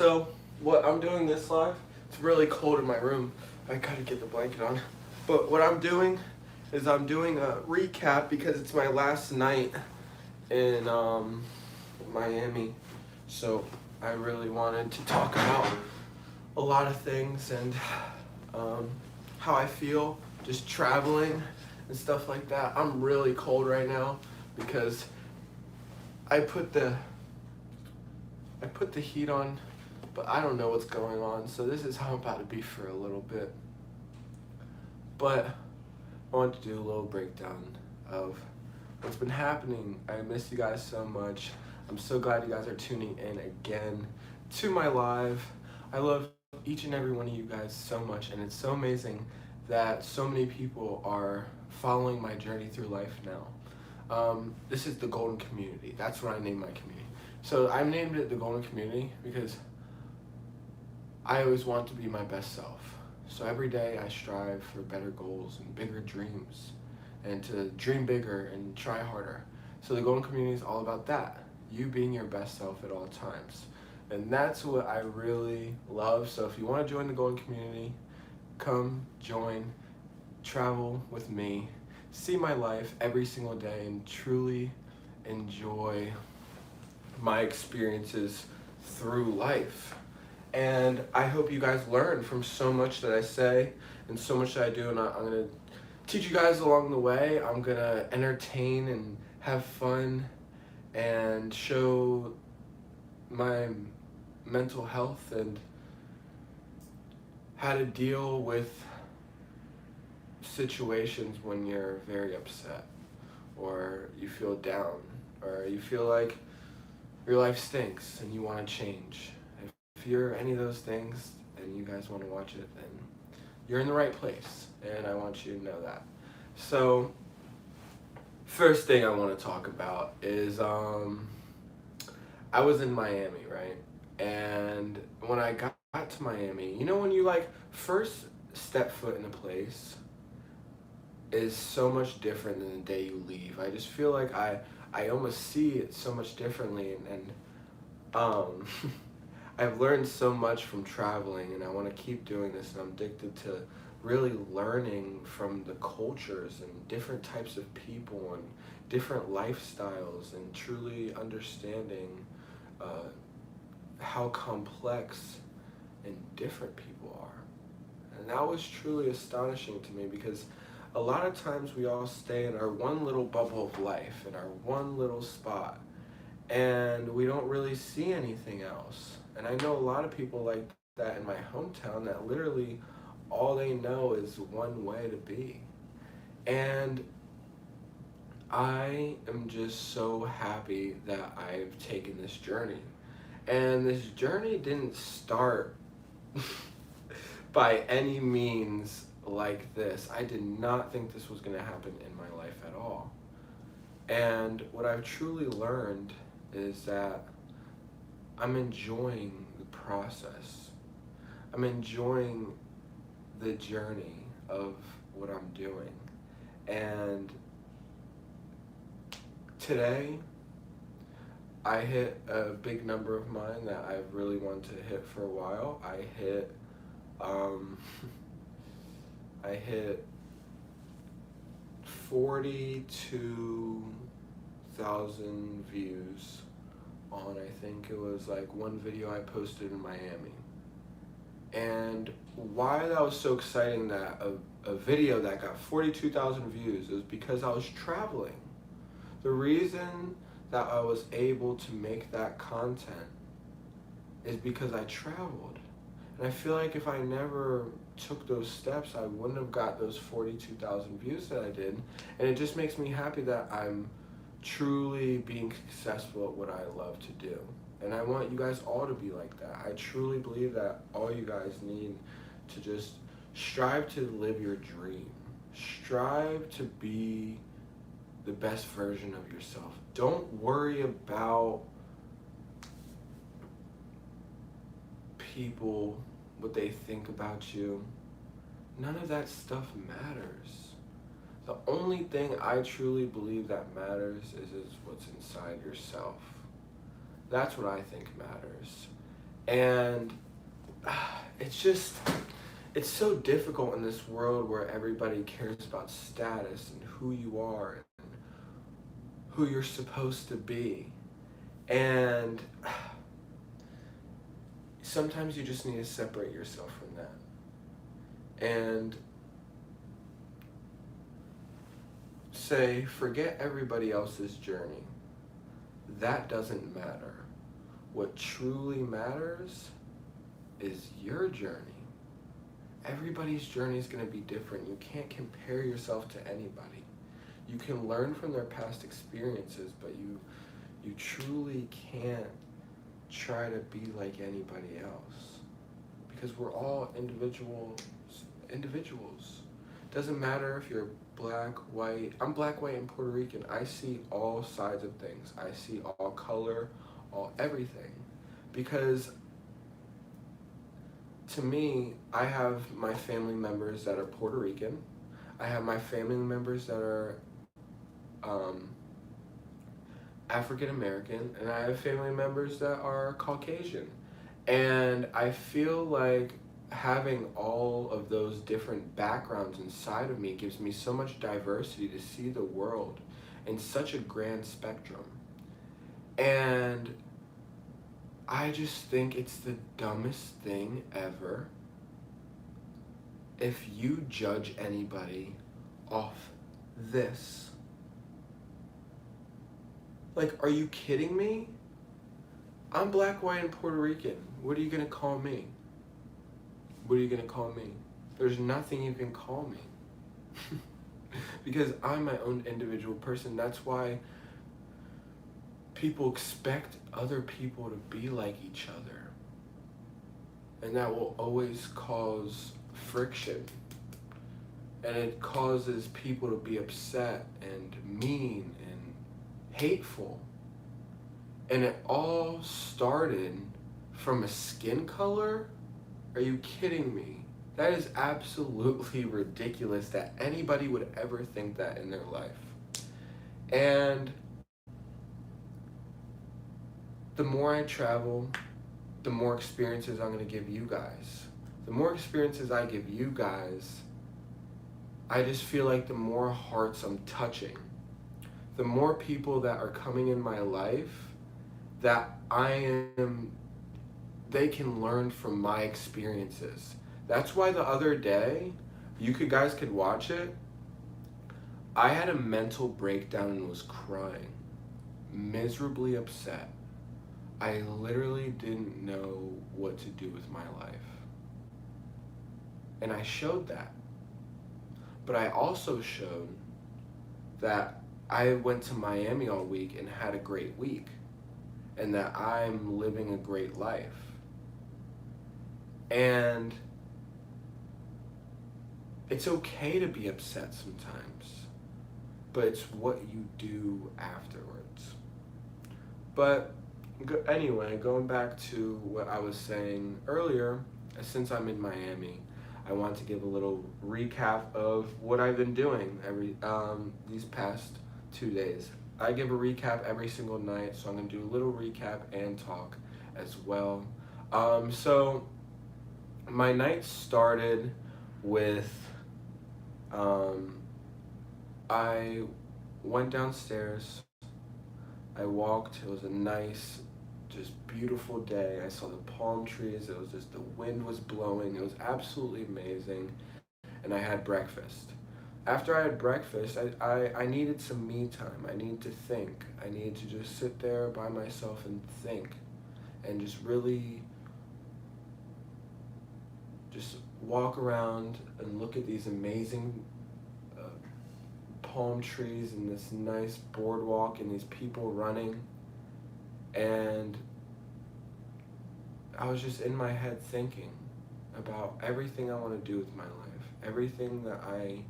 So, what I'm doing this live, it's really cold in my room. I gotta get the blanket on. But what I'm doing is I'm doing a recap because it's my last night in Miami. So, I really wanted to talk about a lot of things and how I feel just traveling and stuff like that. I'm really cold right now because I put the I put the heat on, but I don't know what's going on. So this is how I'm about to be for a little bit. But I want to do a little breakdown of what's been happening. I miss you guys so much. I'm so glad you guys are tuning in again to my live. I love each and every one of you guys so much, and it's so amazing that so many people are following my journey through life now. This is the Golden Community. That's what I named my community. So I named it the Golden Community because I always want to be my best self. So every day I strive for better goals and bigger dreams and to dream bigger and try harder. So the Golden Community is all about that. You being your best self at all times. And that's what I really love. So if you want to join the Golden Community, come join, travel with me, see my life every single day and truly enjoy my experiences through life. And I hope you guys learn from so much that I say and so much that I do, and I'm going to teach you guys along the way. I'm going to entertain and have fun and show my mental health and how to deal with situations when you're very upset or you feel down or you feel like your life stinks and you want to change. If you're any of those things and you guys want to watch it, then you're in the right place, and I want you to know that. So, first thing I want to talk about is I was in Miami, right? And when I got to Miami, you know when you first step foot in a place is so much different than the day you leave. I just feel like I almost see it so much differently, and I've learned so much from traveling, and I want to keep doing this, and I'm addicted to really learning from the cultures and different types of people and different lifestyles and truly understanding how complex and different people are. And that was truly astonishing to me because a lot of times we all stay in our one little bubble of life, in our one little spot, and we don't really see anything else. And I know a lot of people like that in my hometown that literally all they know is one way to be. And I am just so happy that I've taken this journey. And this journey didn't start by any means like this. I did not think this was going to happen in my life at all. And what I've truly learned is that I'm enjoying the process. I'm enjoying the journey of what I'm doing. And today, I hit a big number of mine that I've really wanted to hit for a while. I hit 42,000 views on, I think it was one video I posted in Miami. And why that was so exciting that a video that got 42,000 views is because I was traveling. The reason that I was able to make that content is because I traveled. And I feel like if I never took those steps, I wouldn't have got those 42,000 views that I did. And it just makes me happy that I'm truly being successful at what I love to do. And I want you guys all to be like that. I truly believe that all you guys need to just strive to live your dream. Strive to be the best version of yourself. Don't worry about people, what they think about you. None of that stuff matters. The only thing I truly believe that matters is what's inside yourself. That's what I think matters. And it's so difficult in this world where everybody cares about status and who you are and who you're supposed to be. And sometimes you just need to separate yourself from that and say, forget everybody else's journey. That doesn't matter. What truly matters is your journey. Everybody's journey is going to be different. You can't compare yourself to anybody. You can learn from their past experiences, but you truly can't try to be like anybody else, because we're all individuals. Doesn't matter if you're black, white. I'm black, white, and Puerto Rican. I see all sides of things. I see all color, all everything, because to me, I have my family members that are Puerto Rican. I have my family members that are African American, and I have family members that are Caucasian. And I feel like having all of those different backgrounds inside of me gives me so much diversity to see the world in such a grand spectrum. And I just think it's the dumbest thing ever if you judge anybody off this. Like, are you kidding me? I'm black, white, and Puerto Rican. What are you gonna call me? What are you gonna call me? There's nothing you can call me. Because I'm my own individual person. That's why people expect other people to be like each other. And that will always cause friction. And it causes people to be upset and mean and hateful. And it all started from a skin color? Are you kidding me? That is absolutely ridiculous that anybody would ever think that in their life. And the more I travel, the more experiences I'm going to give you guys. The more experiences I give you guys, I just feel like the more hearts I'm touching. The more people that are coming in my life that they can learn from my experiences. That's why the other day, guys could watch it, I had a mental breakdown and was crying, miserably upset. I literally didn't know what to do with my life. And I showed that. But I also showed that I went to Miami all week and had a great week, and that I'm living a great life. And it's okay to be upset sometimes, but it's what you do afterwards. But anyway, going back to what I was saying earlier, since I'm in Miami, I want to give a little recap of what I've been doing these past 2 days. I give a recap every single night, so I'm going to do a little recap and talk as well. So my night started with, I went downstairs, I walked, it was a nice, just beautiful day. I saw the palm trees, it was just, the wind was blowing, it was absolutely amazing, and I had breakfast. After I had breakfast, I needed some me time. I needed to think. I needed to just sit there by myself and think, and just really just walk around and look at these amazing palm trees and this nice boardwalk and these people running. And I was just in my head thinking about everything I want to do with my life, everything that I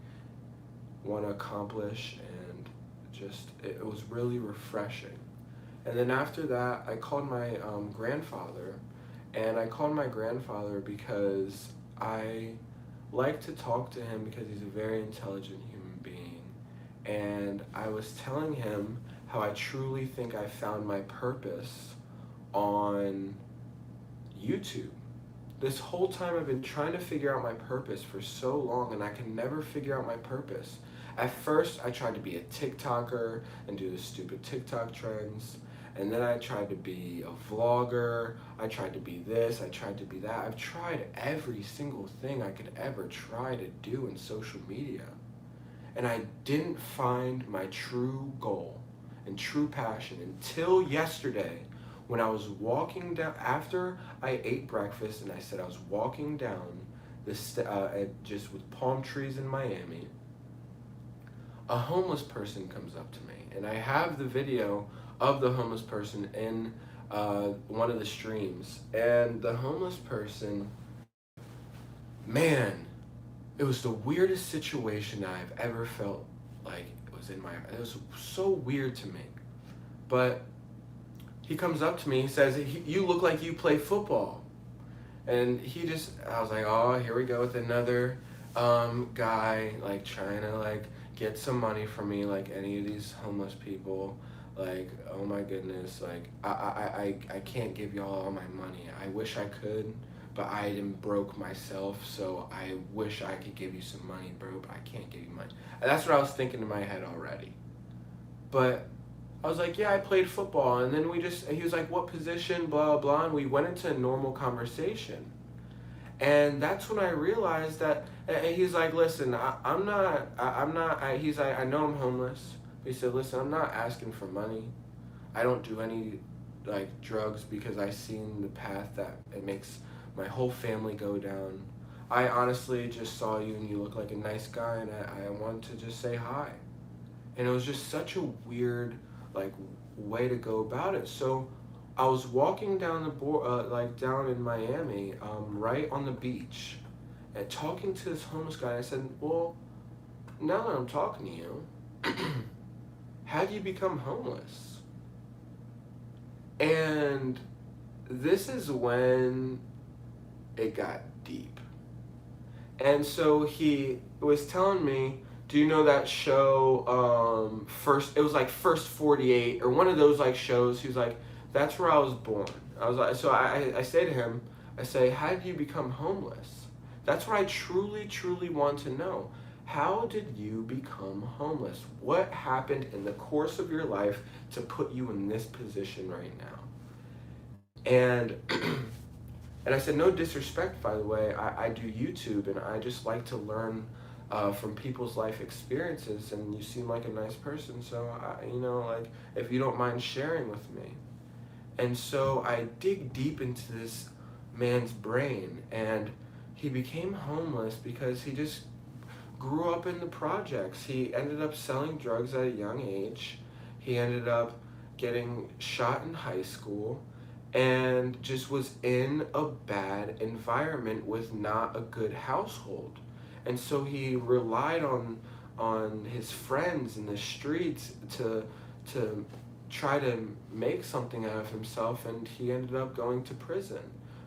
want to accomplish, and just it was really refreshing. And then after that, I called my grandfather, and I called my grandfather because I like to talk to him because he's a very intelligent human being. And I was telling him how I truly think I found my purpose on YouTube. This whole time I've been trying to figure out my purpose for so long, and I can never figure out my purpose. At first, I tried to be a TikToker and do the stupid TikTok trends. And then I tried to be a vlogger. I tried to be this. I tried to be that. I've tried every single thing I could ever try to do in social media. And I didn't find my true goal and true passion until yesterday, when I was walking down, after I ate breakfast, and I said I was walking down just with palm trees in Miami. A homeless person comes up to me, and I have the video of the homeless person in one of the streams. And the homeless person, man, it was the weirdest situation I've ever felt like it was so weird to me. But he comes up to me, he says, "You look like you play football." And I was like, oh, here we go with another guy, like, trying to, like, get some money from me, like any of these homeless people. Like, oh my goodness, like, I can't give y'all all my money. I wish I could, but I am broke myself, so I wish I could give you some money, bro, but I can't give you money. And that's what I was thinking in my head already. But I was like, yeah, I played football. And then he was like, what position, blah, blah, and we went into a normal conversation. And that's when I realized that, and he's like, listen, he's like, I know I'm homeless. But he said, listen, I'm not asking for money. I don't do any, like, drugs because I've seen the path that it makes my whole family go down. I honestly just saw you and you look like a nice guy, and I wanted to just say hi. And it was just such a weird, like, way to go about it. So I was walking down down in Miami, right on the beach, and talking to this homeless guy. I said, well, now that I'm talking to you, how do you become homeless? And this is when it got deep. And so he was telling me, do you know that show, it was like First 48, or one of those, like, shows. He was like, that's where I was born. I was like, so I say to him, I say, how did you become homeless? That's what I truly, truly want to know. How did you become homeless? What happened in the course of your life to put you in this position right now? And and I said, no disrespect, by the way, I do YouTube, and I just like to learn from people's life experiences, and you seem like a nice person, so like, if you don't mind sharing with me. And so I dig deep into this man's brain, and he became homeless because he just grew up in the projects. He ended up selling drugs at a young age. He ended up getting shot in high school, and just was in a bad environment with not a good household. And so he relied on his friends in the streets to try to make something out of himself, and he ended up going to prison.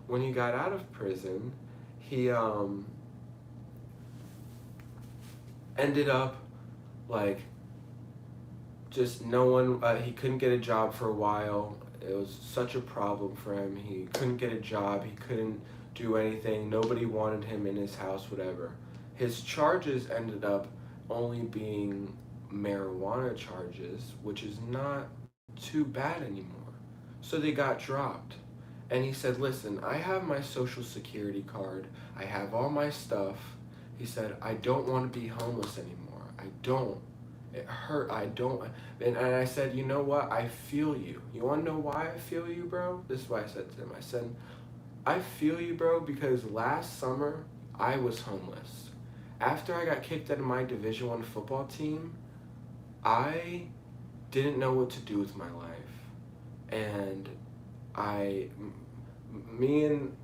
When he got out of prison, he ended up, like, just he couldn't get a job for a while. It was such a problem for him. He couldn't get a job, he couldn't do anything, nobody wanted him in his house, whatever. His charges ended up only being marijuana charges, which is not too bad anymore. So they got dropped. And he said, listen, I have my social security card, I have all my stuff. He said, I don't want to be homeless anymore. I don't. It hurt. I don't. And I said, you know what? I feel you. You want to know why I feel you, bro? This is what I said to him. I said, I feel you, bro, because last summer I was homeless. After I got kicked out of my Division I football team, I didn't know what to do with my life. And me and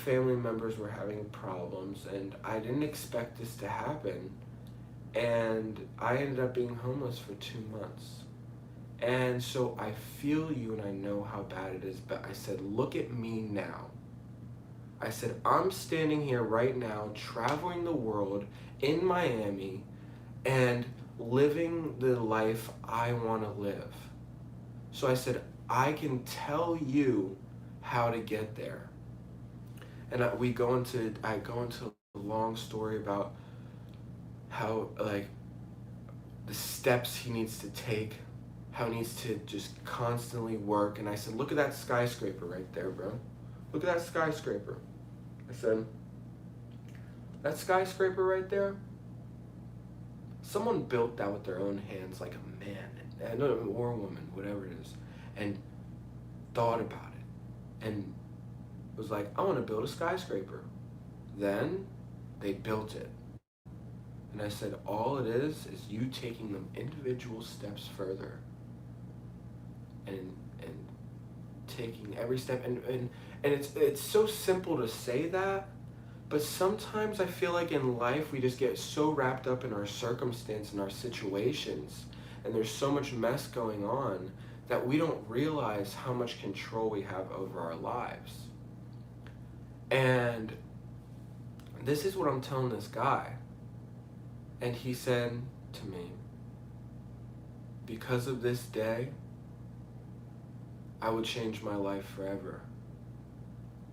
family members were having problems, and I didn't expect this to happen. And I ended up being homeless for 2 months. And so I feel you, and I know how bad it is, but I said, look at me now. I said, I'm standing here right now, traveling the world in Miami, and living the life I want to live. So I said, I can tell you how to get there. And I go into a long story about how, like, the steps he needs to take, how he needs to just constantly work. And I said, look at that skyscraper right there, bro. Look at that skyscraper. I said, that skyscraper right there, someone built that with their own hands, like a man, or a woman, whatever it is, and thought about it, and was like, I want to build a skyscraper. Then they built it. And I said, all it is you taking them individual steps further, and taking every step, and it's so simple to say that, but sometimes I feel like in life we just get so wrapped up in our circumstance and our situations, and there's so much mess going on that we don't realize how much control we have over our lives. And this is what I'm telling this guy. And he said to me, because of this day, I would change my life forever.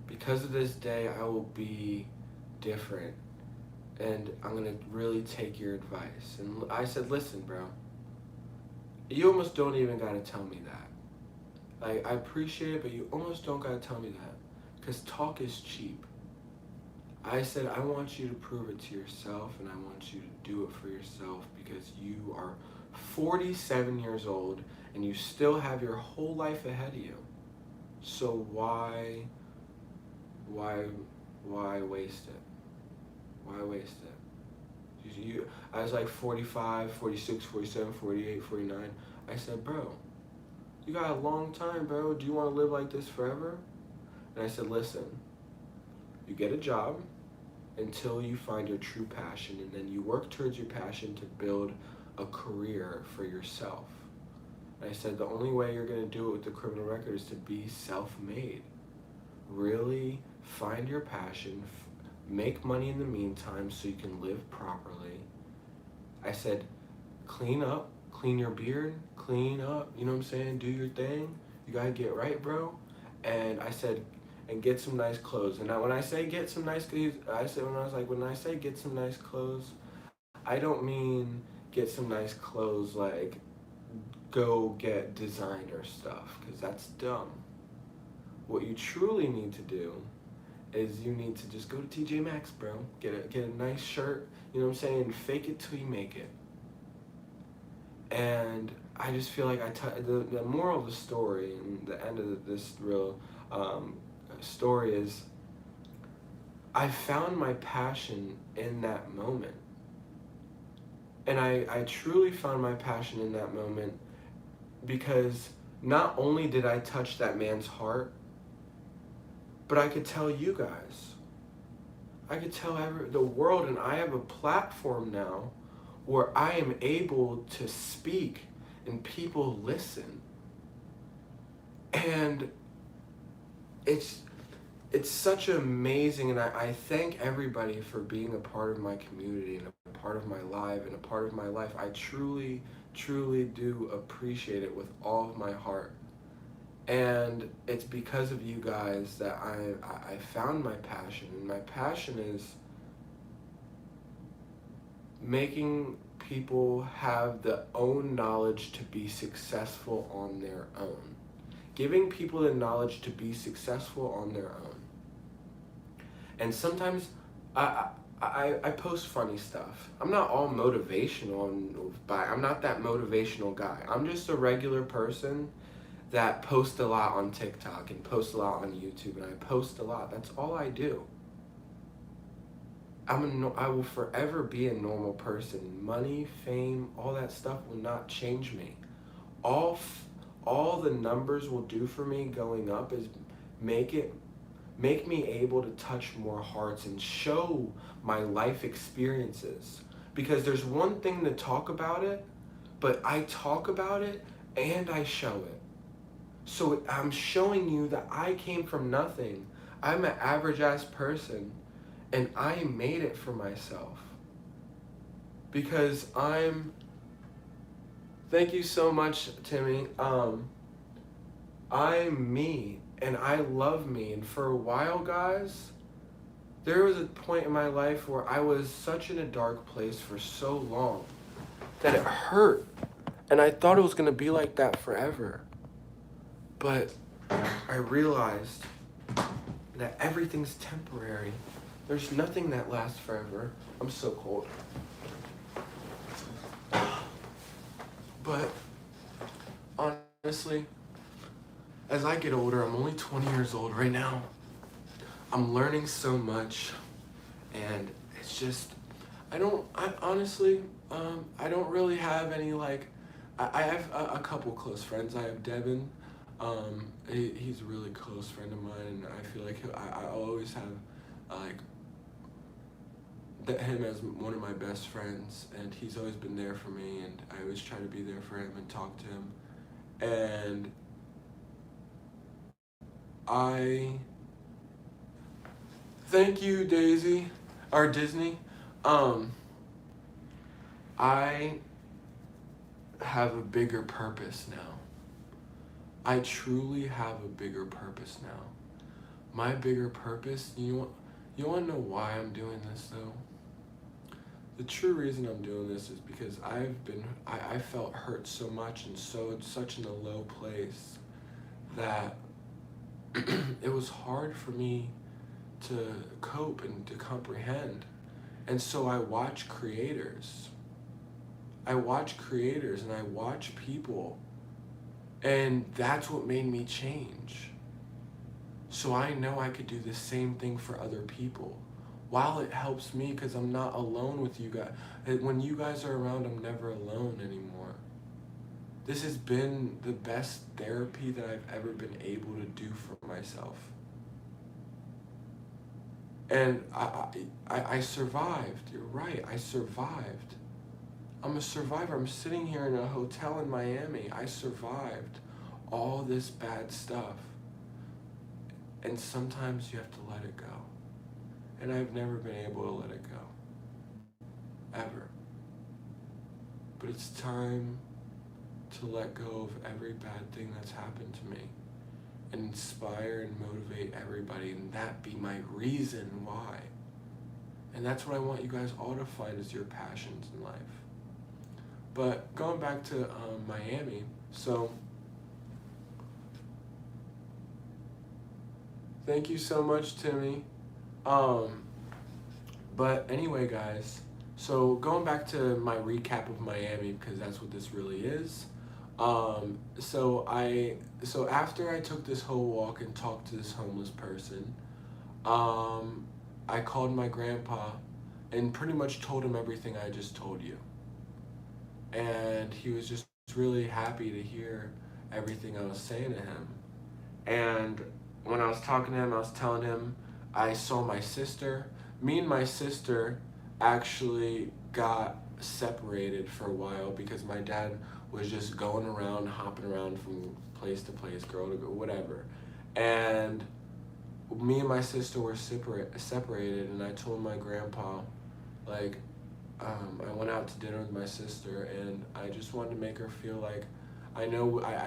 Because of this day, I will be different. And I'm going to really take your advice. And I said, listen, bro, you almost don't even got to tell me that. Like, I appreciate it, but you almost don't got to tell me that. Because talk is cheap. I said, I want you to prove it to yourself, and I want you to do it for yourself, because you are 47 years old and you still have your whole life ahead of you. So why waste it? Why waste it? I was like 45, 46, 47, 48, 49. I said, bro, you got a long time, bro. Do you want to live like this forever? And I said, listen, you get a job until you find your true passion, and then you work towards your passion to build a career for yourself. And I said, the only way you're going to do it with the criminal record is to be self-made. Really find your passion, make money in the meantime so you can live properly. I said, clean up, clean your beard, clean up, you know what I'm saying? Do your thing. You got to get right, bro. And I said, and get some nice clothes. And now when I say get some nice clothes, when I say get some nice clothes, I don't mean get some nice clothes like go get designer stuff, because that's dumb. What you truly need to do is you need to just go to TJ Maxx, bro. Get a nice shirt, you know what I'm saying? Fake it till you make it. And I just feel like the moral of the story, and the end of this real story is, I found my passion in that moment. And I truly found my passion in that moment, because not only did I touch that man's heart, but I could tell you guys, I could tell the world, and I have a platform now where I am able to speak and people listen. And it's such amazing, and I thank everybody for being a part of my community and a part of my life and a part of my life. I truly, truly do appreciate it with all of my heart. And it's because of you guys that I found my passion. And my passion is making people have the own knowledge to be successful on their own. Giving people the knowledge to be successful on their own. And sometimes I post funny stuff. I'm not all motivational, I'm not that motivational guy. I'm just a regular person that posts a lot on TikTok and posts a lot on YouTube, and I post a lot. That's all I do. I will forever be a normal person. Money, fame, all that stuff will not change me. All the numbers will do for me going up is make me able to touch more hearts and show my life experiences. Because there's one thing to talk about it, but I talk about it and I show it. So I'm showing you that I came from nothing. I'm an average ass person, and I made it for myself. Because thank you so much, Timmy. I'm me, and I love me. And for a while, guys, there was a point in my life where I was such in a dark place for so long that it hurt. And I thought it was going to be like that forever. But I realized that everything's temporary. There's nothing that lasts forever. I'm so cold. But honestly, as I get older, I'm only 20 years old right now. I'm learning so much, and it's just, I honestly, I don't really have any, like, I have a couple close friends. I have Devin. He's a really close friend of mine, and I feel like I always have, him as one of my best friends, and he's always been there for me, and I always try to be there for him and talk to him. And thank you, Daisy, or Disney. I have a bigger purpose now. I truly have a bigger purpose now. My bigger purpose, you want to know why I'm doing this though? The true reason I'm doing this is because I felt hurt so much and such in a low place that it was hard for me to cope and to comprehend. And so I watch creators and I watch people, and that's what made me change. So I know I could do the same thing for other people. While it helps me because I'm not alone with you guys. When you guys are around, I'm never alone anymore. This has been the best therapy that I've ever been able to do for myself. And I survived. You're right, I survived. I'm a survivor. I'm sitting here in a hotel in Miami. I survived all this bad stuff. And sometimes you have to let it go. And I've never been able to let it go. Ever. But it's time to let go of every bad thing that's happened to me and inspire and motivate everybody, and that be my reason why. And that's what I want you guys all to find as your passions in life. But going back to Miami, so thank you so much, Timmy. But anyway, guys, so going back to my recap of Miami, because that's what this really is. So after I took this whole walk and talked to this homeless person, I called my grandpa and pretty much told him everything I just told you. And he was just really happy to hear everything I was saying to him. And when I was talking to him, I was telling him I saw my sister. Me and my sister actually got separated for a while because my dad was just going around, hopping around from place to place, girl to girl, whatever. And me and my sister were separated, and I told my grandpa, like, I went out to dinner with my sister, and I just wanted to make her feel like, I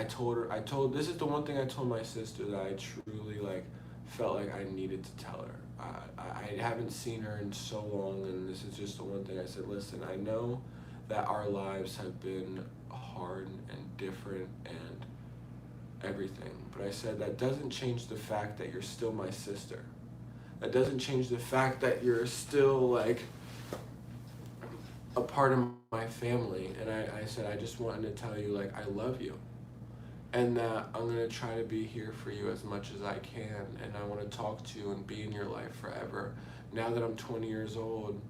told this is the one thing I told my sister that I truly, like, felt like I needed to tell her. I haven't seen her in so long, and this is just the one thing I said. Listen, I know that our lives have been hard and different and everything, but I said that doesn't change the fact that you're still my sister. That doesn't change the fact that you're still, like, a part of my family. And I said, I just wanted to tell you, like, I love you, and that I'm going to try to be here for you as much as I can, and I want to talk to you and be in your life forever. Now that I'm 20 years old,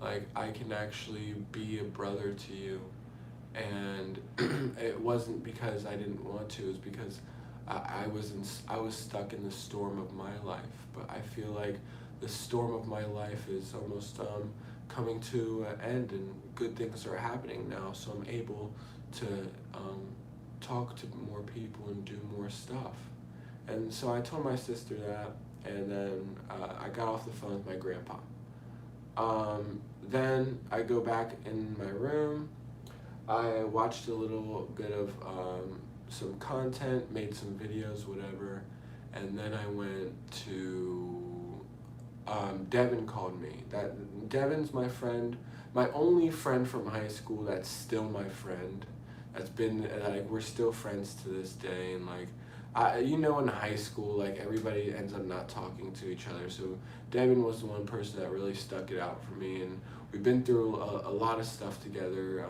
like, I can actually be a brother to you. And it wasn't because I didn't want to, it was because I was stuck in the storm of my life. But I feel like the storm of my life is almost coming to an end, and good things are happening now, so I'm able to talk to more people and do more stuff. And so I told my sister that, and then I got off the phone with my grandpa. Then I go back in my room. I watched a little bit of some content, made some videos, whatever, and then I went to, Devin called me. Devin's my friend, my only friend from high school that's still my friend. That's been, like, we're still friends to this day, and like, in high school, like, everybody ends up not talking to each other, so Devin was the one person that really stuck it out for me, and we've been through a lot of stuff together,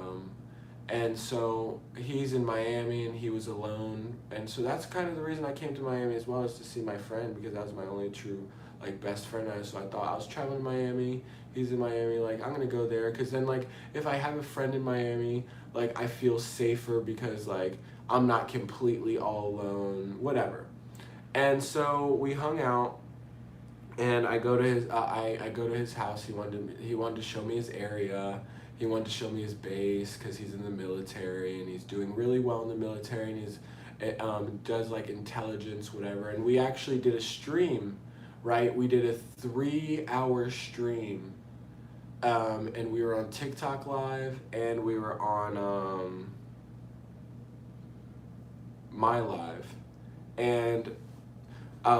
and so he's in Miami, and he was alone, and so that's kind of the reason I came to Miami as well, is to see my friend, because that was my only true, like, best friend. So I thought, I was traveling to Miami, he's in Miami, like, I'm gonna go there, because then, like, if I have a friend in Miami, like, I feel safer, because, like, I'm not completely all alone, whatever. And so we hung out, and I go to his I go to his house. He wanted to show me his area. He wanted to show me his base, because he's in the military, and he's doing really well in the military, and he's does, like, intelligence, whatever. And we actually did a stream, right? We did a 3-hour stream, and we were on TikTok Live, and we were on My Live, and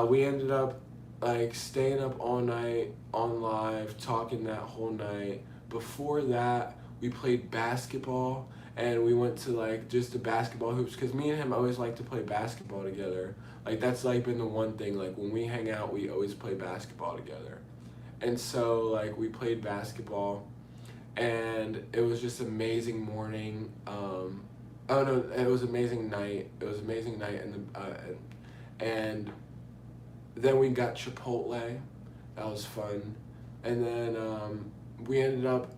we ended up, like, staying up all night on live, talking that whole night. Before that, we played basketball, and we went to, like, just the basketball hoops, because me and him always like to play basketball together. Like, that's, like, been the one thing, like, when we hang out, we always play basketball together. And so, like, we played basketball, and it was just amazing morning. Oh no, it was amazing night. It was amazing night, and then we got Chipotle. That was fun, and then we ended up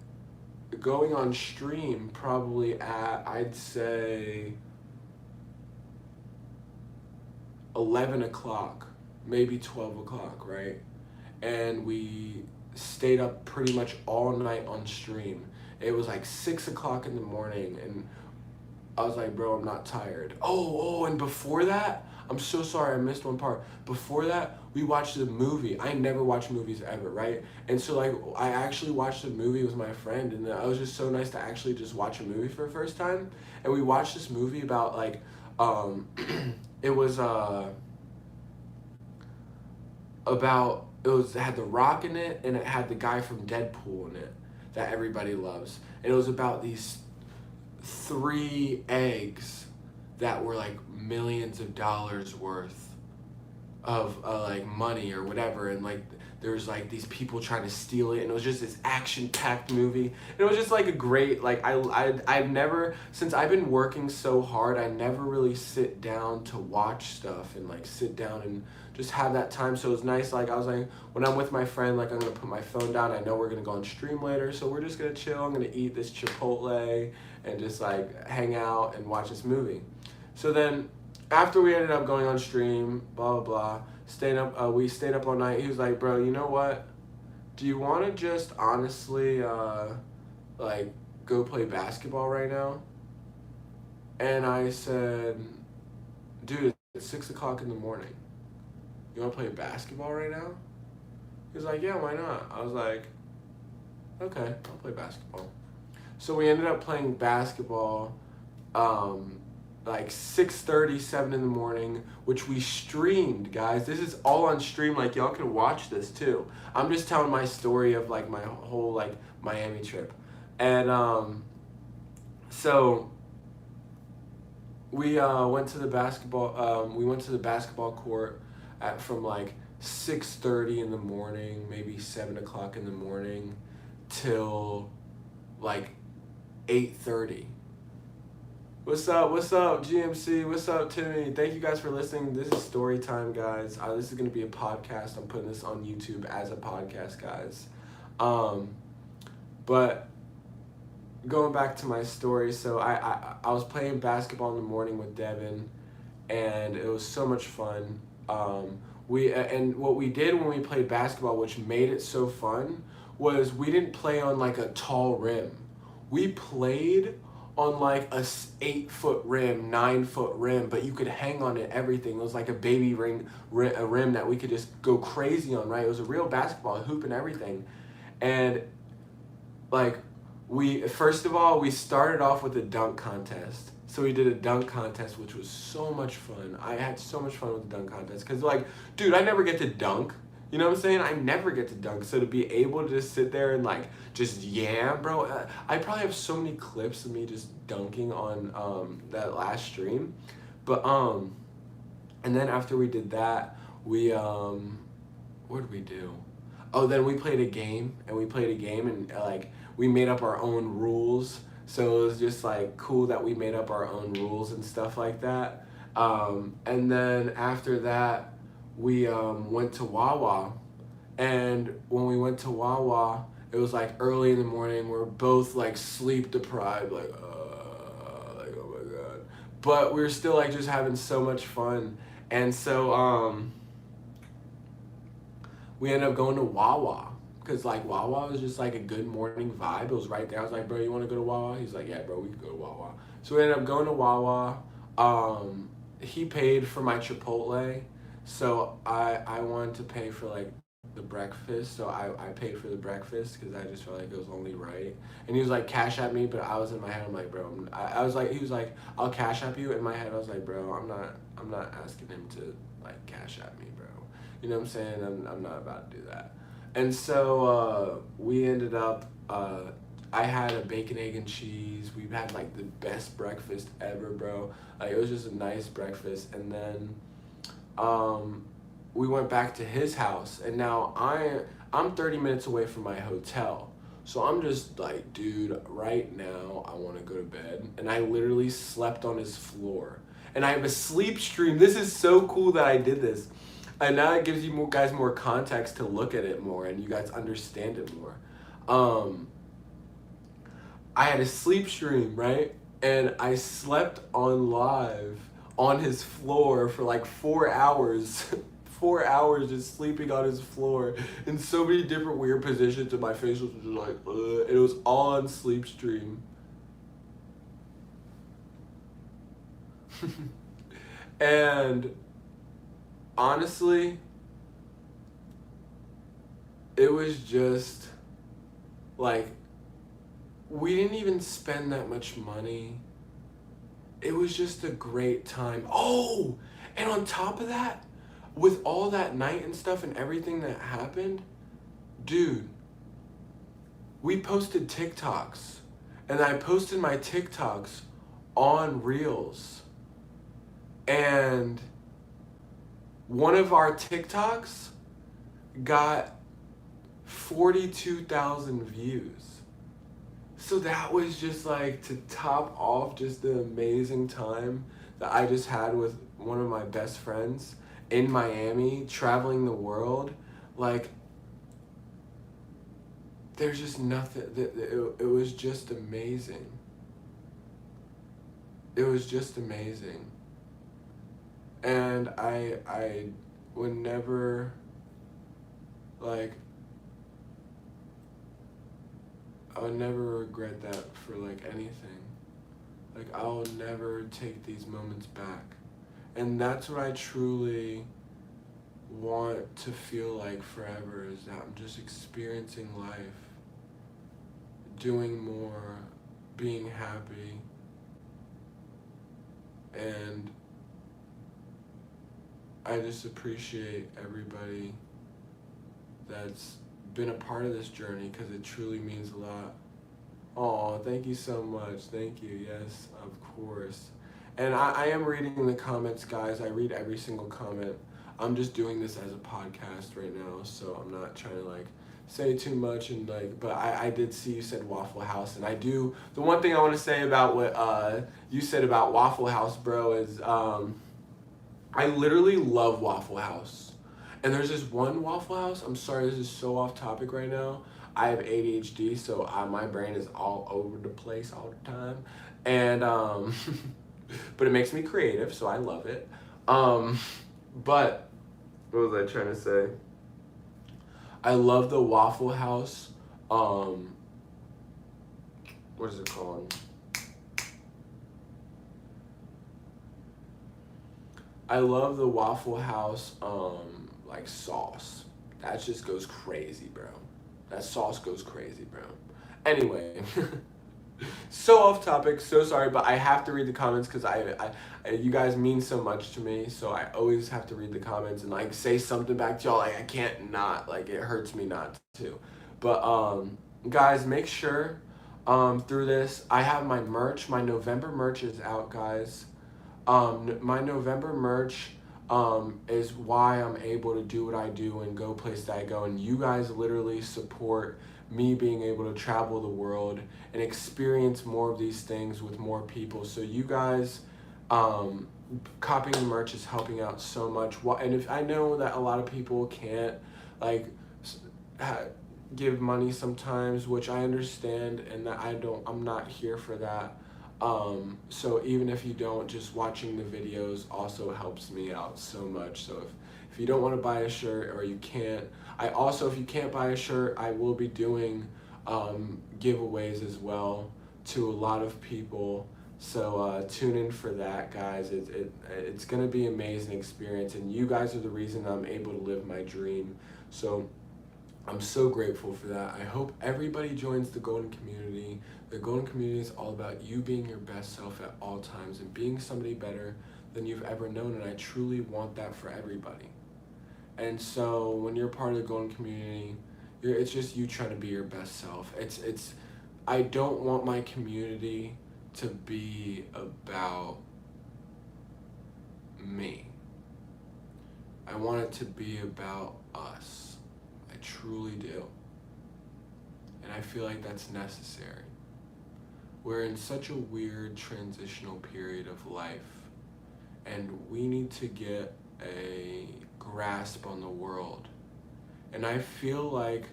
going on stream probably at, I'd say, 11 o'clock, maybe 12 o'clock, right? And we stayed up pretty much all night on stream. It was like 6 o'clock in the morning, and I was like, bro, I'm not tired. Oh, and before that, I'm so sorry, I missed one part. Before that, we watched the movie. I never watched movies ever, right? And so, like, I actually watched the movie with my friend, and it was just so nice to actually just watch a movie for the first time. And we watched this movie about, like, it was, it had The Rock in it, and it had the guy from Deadpool in it that everybody loves. And it was about these 3 eggs that were, like, millions of dollars worth of like money or whatever, and, like, there was, like, these people trying to steal it, and it was just this action-packed movie. And it was just, like, a great, like, I've never, since I've been working so hard, I never really sit down to watch stuff and, like, sit down and just have that time. So it was nice, like, I was like, when I'm with my friend, like, I'm gonna put my phone down, I know we're gonna go on stream later, so we're just gonna chill, I'm gonna eat this Chipotle and just, like, hang out and watch this movie. So then, after we ended up going on stream, blah, blah, blah, we stayed up all night. He was like, bro, you know what? Do you want to just honestly, like, go play basketball right now? And I said, dude, it's 6 o'clock in the morning. You want to play basketball right now? He was like, yeah, why not? I was like, okay, I'll play basketball. So we ended up playing basketball, like 6:30, 7 in the morning, which we streamed, guys. This is all on stream, like, y'all can watch this too. I'm just telling my story of, like, my whole, like, Miami trip. And so we went to the basketball court from, like, 6:30 in the morning, maybe 7 o'clock in the morning, till, like, 8:30. What's up, GMC? What's up, Timmy? Thank you guys for listening. This is story time, guys. This is going to be a podcast. I'm putting this on YouTube as a podcast, guys. But going back to my story, so I was playing basketball in the morning with Devin, and it was so much fun. And what we did when we played basketball, which made it so fun, was we didn't play on, like, a tall rim. We played on, like, a 8-foot rim, 9-foot rim, but you could hang on it, everything. It was like a baby a rim that we could just go crazy on, right? It was a real basketball, a hoop and everything. And, like, first of all, we started off with a dunk contest. So we did a dunk contest, which was so much fun. I had so much fun with the dunk contest because, like, dude, I never get to dunk. You know what I'm saying? I never get to dunk. So to be able to just sit there and, like, just bro. I probably have so many clips of me just dunking on that last stream. But and then after we did that, we what did we do? Oh, then we played a game, and like we made up our own rules. So it was just like cool that we made up our own rules and stuff like that. And then after that, we went to Wawa, and when we went to Wawa, it was like early in the morning. We're both like sleep deprived, like oh my god. But we were still like just having so much fun, and so we ended up going to Wawa. Cause like Wawa was just like a good morning vibe. It was right there. I was like, bro, you want to go to Wawa? He's like, yeah, bro, we could go to Wawa. So we ended up going to Wawa. He paid for my Chipotle, so I wanted to pay for like the breakfast. So I paid for the breakfast because I just felt like it was only right. And he was like, cash at me, but I was in my head, I'm like, bro, I was like, he was like, I'll cash app you. In my head, I was like, bro, I'm not asking him to like cash at me, bro. You know what I'm saying? I'm not about to do that. And so we ended up, I had a bacon, egg, and cheese. We had like the best breakfast ever, bro. Like it was just a nice breakfast. And then we went back to his house. And now I'm 30 minutes away from my hotel. So I'm just like, dude, right now I want to go to bed. And I literally slept on his floor. And I have a sleep stream. This is so cool that I did this. And now it gives you guys more context to look at it more, and you guys understand it more. I had a sleep stream, right? And I slept on live on his floor for like 4 hours. 4 hours just sleeping on his floor in so many different weird positions, and my face was just like, ugh. It was all on sleep stream. And honestly, it was just like we didn't even spend that much money. It was just a great time. Oh, and on top of that, with all that night and stuff and everything that happened, dude, we posted TikToks, and I posted my TikToks on Reels, and one of our TikToks got 42,000 views. So that was just like to top off just the amazing time that I just had with one of my best friends in Miami, traveling the world. Like, there's just nothing, it was just amazing. It was just amazing. And I would never, like, I would never regret that for, like, anything. Like, I'll never take these moments back. And that's what I truly want to feel like forever, is that I'm just experiencing life, doing more, being happy, and I just appreciate everybody that's been a part of this journey, because it truly means a lot. Oh, thank you so much. Thank you. Yes, of course. And I am reading the comments, guys. I read every single comment. I'm just doing this as a podcast right now, so I'm not trying to like say too much, and like, but I did see you said Waffle House, and I do, the one thing I want to say about what you said about Waffle House, bro, is I literally love Waffle House. And there's this one Waffle House, I'm sorry, this is so off topic right now. I have ADHD, so my brain is all over the place all the time. And, but it makes me creative, so I love it. But, what was I trying to say? I love the Waffle House, what is it called? I love the Waffle House, like sauce. That just goes crazy, bro. That sauce goes crazy, bro. Anyway, So off topic, so sorry, but I have to read the comments because you guys mean so much to me, so I always have to read the comments and like say something back to y'all. Like I can't not, like it hurts me not to. But guys, make sure through this, I have my merch. My November merch is out, guys. My November merch is why I'm able to do what I do and go places I go, and you guys literally support me being able to travel the world and experience more of these things with more people. So you guys copying the merch is helping out so much. And if I know that a lot of people can't like give money sometimes, which I understand, and that I'm not here for that. So even if you don't, just watching the videos also helps me out so much. So if you don't want to buy a shirt or you can't, I also, if you can't buy a shirt, I will be doing giveaways as well to a lot of people. So tune in for that, guys. It's going to be an amazing experience, and you guys are the reason I'm able to live my dream. So I'm so grateful for that. I hope everybody joins the Golden Community. The Golden Community is all about you being your best self at all times and being somebody better than you've ever known, and I truly want that for everybody. And so when you're part of the Golden Community, it's just you trying to be your best self. I don't want my community to be about me. I want it to be about us. I truly do. And I feel like that's necessary. We're in such a weird transitional period of life, and we need to get a grasp on the world. And I feel like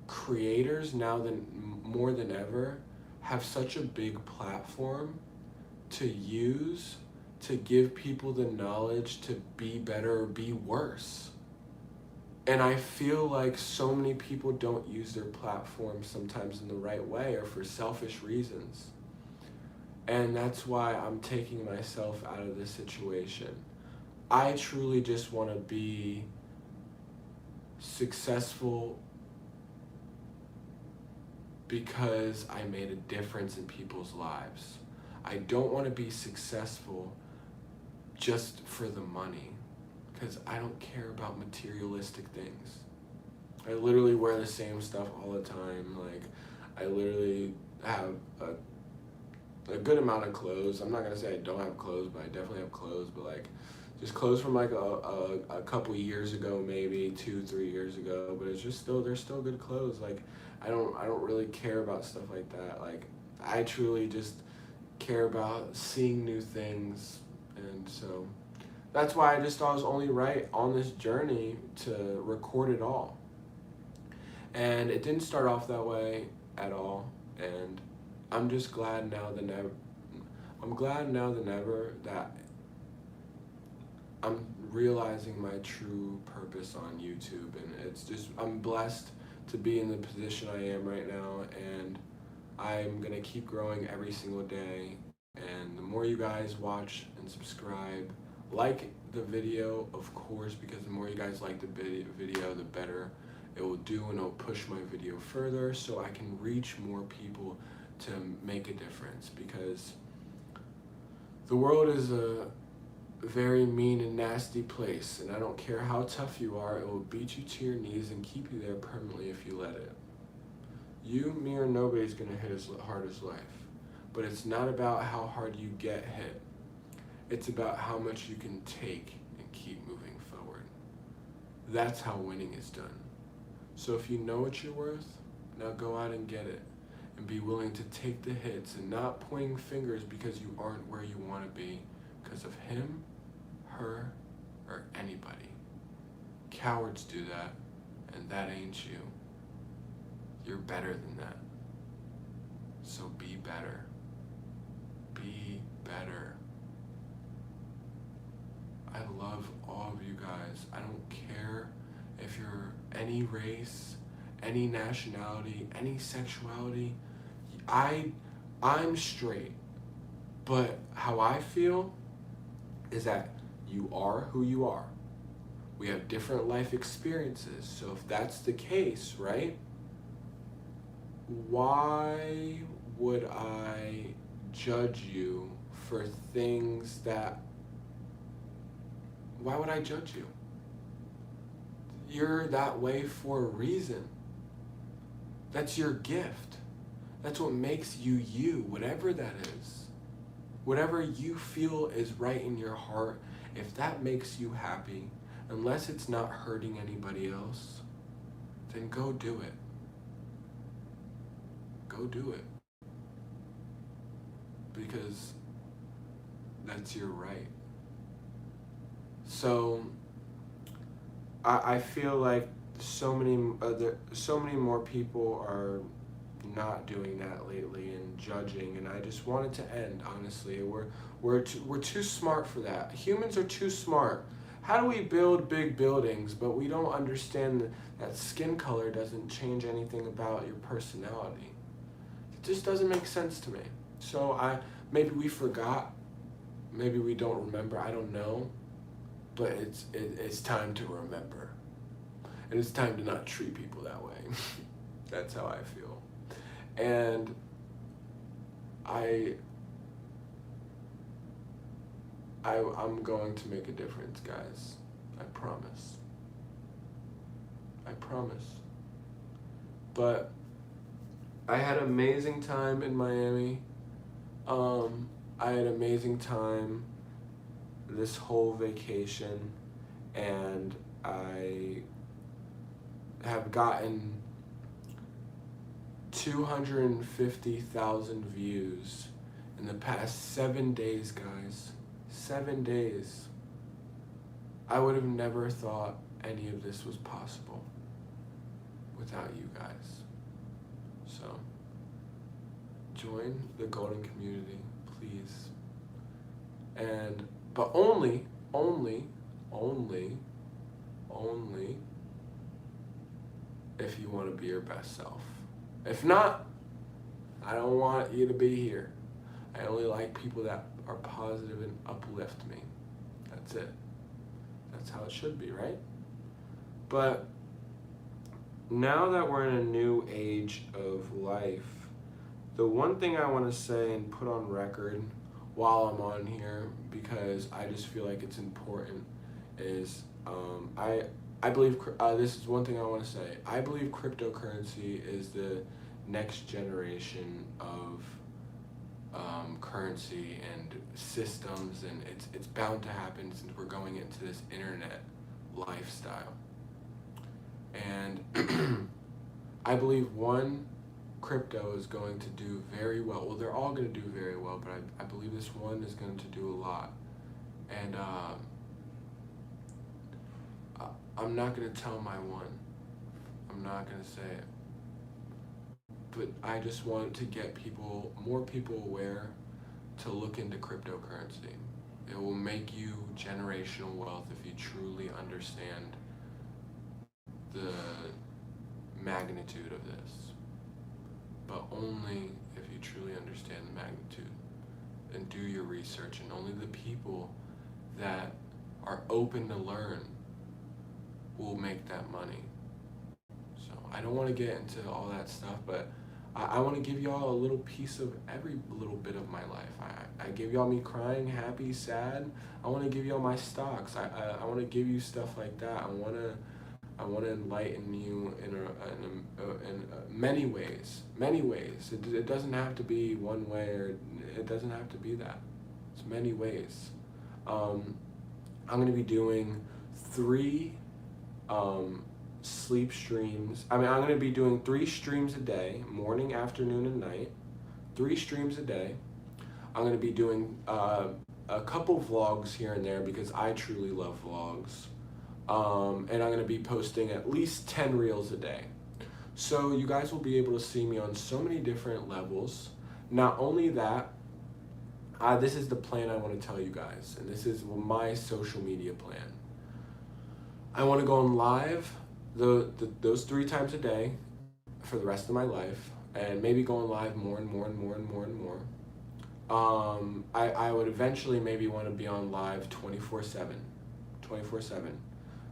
creators now more than ever have such a big platform to use to give people the knowledge to be better or be worse. And I feel like so many people don't use their platform sometimes in the right way or for selfish reasons. And that's why I'm taking myself out of this situation. I truly just want to be successful because I made a difference in people's lives. I don't want to be successful just for the money, because I don't care about materialistic things. I literally wear the same stuff all the time. Like, I literally have a good amount of clothes. I'm not gonna say I don't have clothes, but I definitely have clothes. But like, just clothes from like a couple years ago, maybe 2-3 years ago. But it's just they're still good clothes. Like, I don't really care about stuff like that. Like, I truly just care about seeing new things, and so that's why I just thought it was only right on this journey to record it all. And it didn't start off that way at all, and I'm just glad now than ever. I'm glad now than ever that I'm realizing my true purpose on YouTube, and it's just, I'm blessed to be in the position I am right now, and I'm gonna keep growing every single day. And the more you guys watch and subscribe, like the video, of course, because the more you guys like the video, the better it will do, and it'll push my video further so I can reach more people to make a difference, because the world is a very mean and nasty place, and I don't care how tough you are, it will beat you to your knees and keep you there permanently if you let it. You, me, or nobody's gonna hit as hard as life, but it's not about how hard you get hit. It's about how much you can take and keep moving forward. That's how winning is done. So if you know what you're worth, now go out and get it, and be willing to take the hits and not pointing fingers because you aren't where you want to be because of him, her, or anybody. Cowards do that, and that ain't you. You're better than that. So be better. Be better. I love all of you guys. I don't care if you're any race, any nationality, any sexuality. I'm straight, but how I feel is that you are who you are. We have different life experiences, so if that's the case, right? Why would I judge you for things that, why would I judge you? You're that way for a reason. That's your gift. That's what makes you you, whatever that is. Whatever you feel is right in your heart, if that makes you happy, unless it's not hurting anybody else, then go do it. Go do it. Because that's your right. So I feel like so many more people are not doing that lately and judging, and I just want it to end. Honestly, we're too smart for that. Humans are too smart. How do we build big buildings, but we don't understand that skin color doesn't change anything about your personality? It just doesn't make sense to me. So maybe we forgot, maybe we don't remember. I don't know, but it's time to remember, and it's time to not treat people that way. That's how I feel, and I'm going to make a difference, guys. I promise. I promise. But I had an amazing time in Miami. I had an amazing time this whole vacation, and I have gotten 250,000 views in the past 7 days, guys. 7 days. I would have never thought any of this was possible without you guys. So, join the golden community, please. But only if you want to be your best self. If not, I don't want you to be here. I only like people that are positive and uplift me. That's it. That's how it should be, right? But now that we're in a new age of life, the one thing I want to say and put on record while I'm on here, because I just feel like it's important, is I believe, this is one thing I want to say, I believe cryptocurrency is the next generation of currency and systems, and it's bound to happen since we're going into this internet lifestyle. And I believe crypto is going to do very well. Well, they're all going to do very well, but I believe this one is going to do a lot. And I'm not going to tell my one. I'm not going to say it. But I just want to get more people aware to look into cryptocurrency. It will make you generational wealth if you truly understand the magnitude of this. But only if you truly understand the magnitude and do your research, and only the people that are open to learn will make that money. So I don't want to get into all that stuff, but I want to give y'all a little piece of every little bit of my life. I give y'all me crying, happy, sad. I want to give y'all my stocks. I want to give you stuff like that. I want to enlighten you in many ways. Many ways. It doesn't have to be one way, or it doesn't have to be that. It's many ways. I'm going to be doing 3 sleep streams. I'm going to be doing 3 streams a day, morning, afternoon, and night. 3 streams a day. I'm going to be doing a couple vlogs here and there because I truly love vlogs. And I'm going to be posting at least 10 reels a day. So you guys will be able to see me on so many different levels. Not only that, this is the plan I want to tell you guys, and this is my social media plan. I want to go on live those 3 times a day for the rest of my life, and maybe go on live more and more and more and more and more. I would eventually maybe want to be on live 24/7.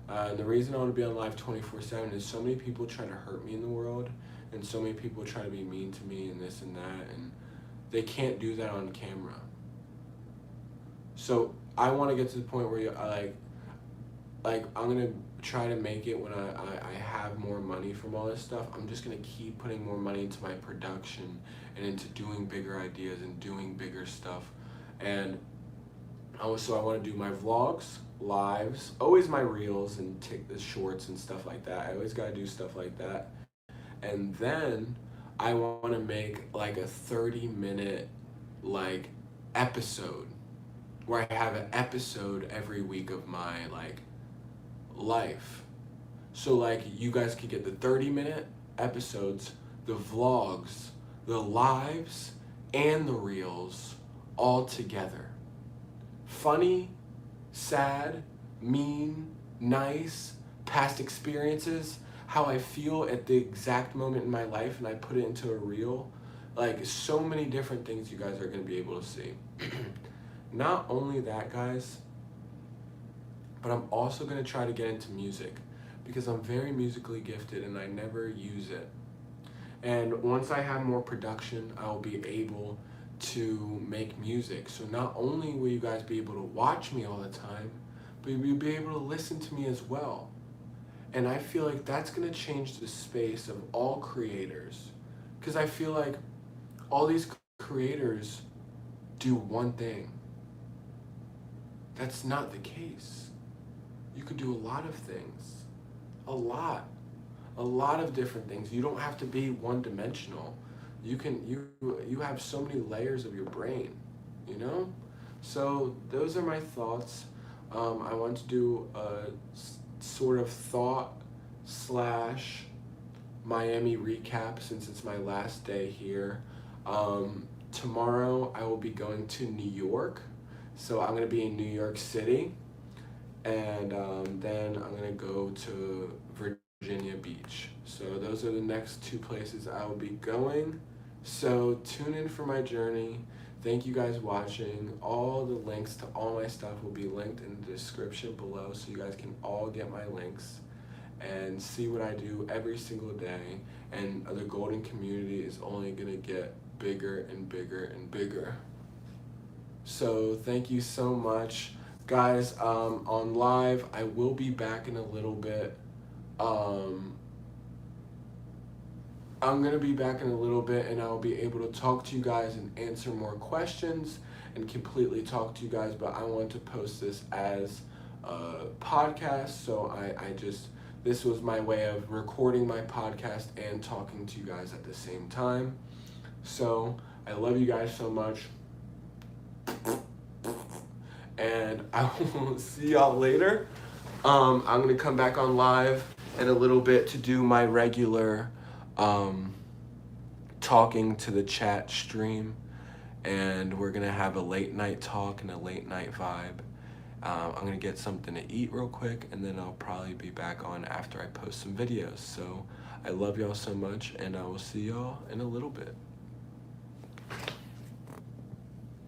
And the reason I want to be on live 24/7 is so many people try to hurt me in the world, and so many people try to be mean to me and this and that, and they can't do that on camera. So I want to get to the point where I'm gonna try to make it when I have more money from all this stuff. I'm just gonna keep putting more money into my production and into doing bigger ideas and doing bigger stuff. And so I want to do my vlogs, lives, always my reels and the shorts and stuff like that. I always gotta do stuff like that. And then I want to make like a 30-minute like episode where I have an episode every week of my like life. So like you guys could get the 30-minute episodes, the vlogs, the lives, and the reels all together. Funny, sad, mean, nice, past experiences, how I feel at the exact moment in my life, and I put it into a reel. Like so many different things you guys are going to be able to see. Not only that, guys, but I'm also going to try to get into music because I'm very musically gifted and I never use it. And once I have more production, I'll be able to make music. So not only will you guys be able to watch me all the time, but you'll be able to listen to me as well. And I feel like that's going to change the space of all creators, because I feel like all these creators do one thing. That's not the case. You could do a lot of things. A lot of different things. You don't have to be one-dimensional. You have so many layers of your brain, you know? So those are my thoughts. I want to do a sort of thought / Miami recap since it's my last day here. Tomorrow I will be going to New York. So I'm gonna be in New York City, and then I'm gonna go to Virginia Beach. So those are the next 2 places I will be going. So tune in for my journey. Thank you guys watching. All the links to all my stuff will be linked in the description below, so you guys can all get my links and see what I do every single day. And the golden community is only gonna get bigger and bigger and bigger. So thank you so much, guys. On live, I will be back in a little bit. I'm gonna be back in a little bit, and I'll be able to talk to you guys and answer more questions and completely talk to you guys. But I want to post this as a podcast, so this was my way of recording my podcast and talking to you guys at the same time. So I love you guys so much. And I will see y'all later. I'm gonna come back on live in a little bit to do my regular talking to the chat stream, and we're gonna have a late night talk and a late night vibe. I'm gonna get something to eat real quick, and then I'll probably be back on after I post some videos. So I love y'all so much, and I will see y'all in a little bit.